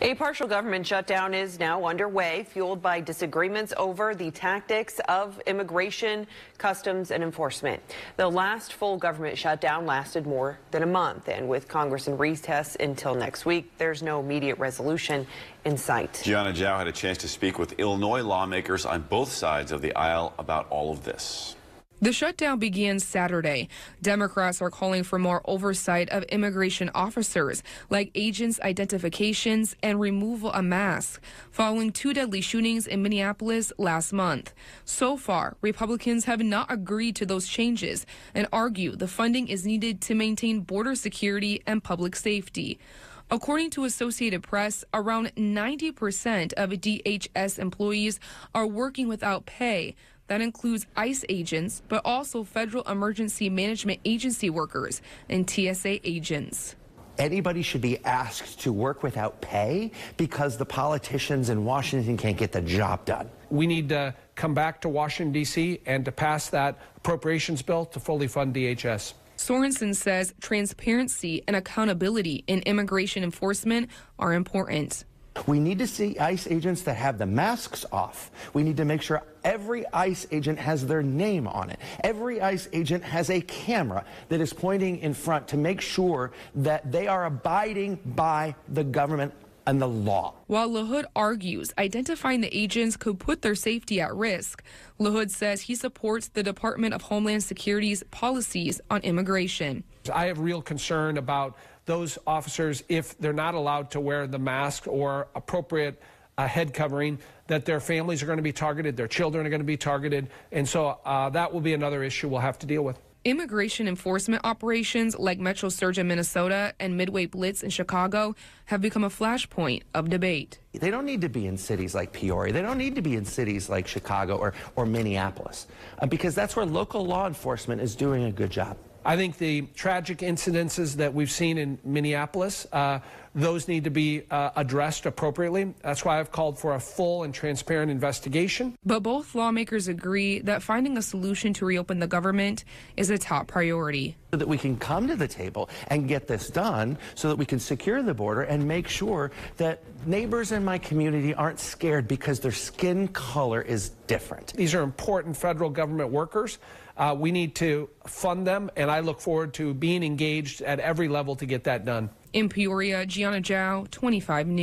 A partial government shutdown is now underway, fueled by disagreements over the tactics of immigration, customs, and enforcement. The last full government shutdown lasted more than a month, and with Congress in recess until next week, there's no immediate resolution in sight. Gianna Zhao had a chance to speak with Illinois lawmakers on both sides of the aisle about all of this. The shutdown began Saturday. Democrats are calling for more oversight of immigration officers, like agents' identifications and removal of masks, following two deadly shootings in Minneapolis last month. So far, Republicans have not agreed to those changes and argue the funding is needed to maintain border security and public safety. According to Associated Press, around 90% of DHS employees are working without pay. That includes ICE agents, but also Federal Emergency Management Agency workers and TSA agents. Anybody should be asked to work without pay because the politicians in Washington can't get the job done. We need to come back to Washington, D.C. and to pass that appropriations bill to fully fund DHS. Sorensen says transparency and accountability in immigration enforcement are important. We need to see ICE agents that have the masks off. We need to make sure every ICE agent has their name on it. Every ICE agent has a camera that is pointing in front to make sure that they are abiding by the government and the law. While LaHood argues identifying the agents could put their safety at risk, LaHood says he supports the Department of Homeland Security's policies on immigration. I have real concern about those officers, if they're not allowed to wear the mask or appropriate head covering, that their families are going to be targeted, their children are going to be targeted, and so that will be another issue we'll have to deal with. Immigration enforcement operations like Metro Surge in Minnesota and Midway Blitz in Chicago have become a flashpoint of debate. They don't need to be in cities like Peoria. They don't need to be in cities like Chicago or Minneapolis, because that's where local law enforcement is doing a good job. I think the tragic incidences that we've seen in Minneapolis, those need to be addressed appropriately. That's why I've called for a full and transparent investigation. But both lawmakers agree that finding a solution to reopen the government is a top priority. So that we can come to the table and get this done so that we can secure the border and make sure that neighbors in my community aren't scared because their skin color is different. These are important federal government workers. We need to fund them, and I look forward to being engaged at every level to get that done. In Peoria, Gianna Zhao, 25 News.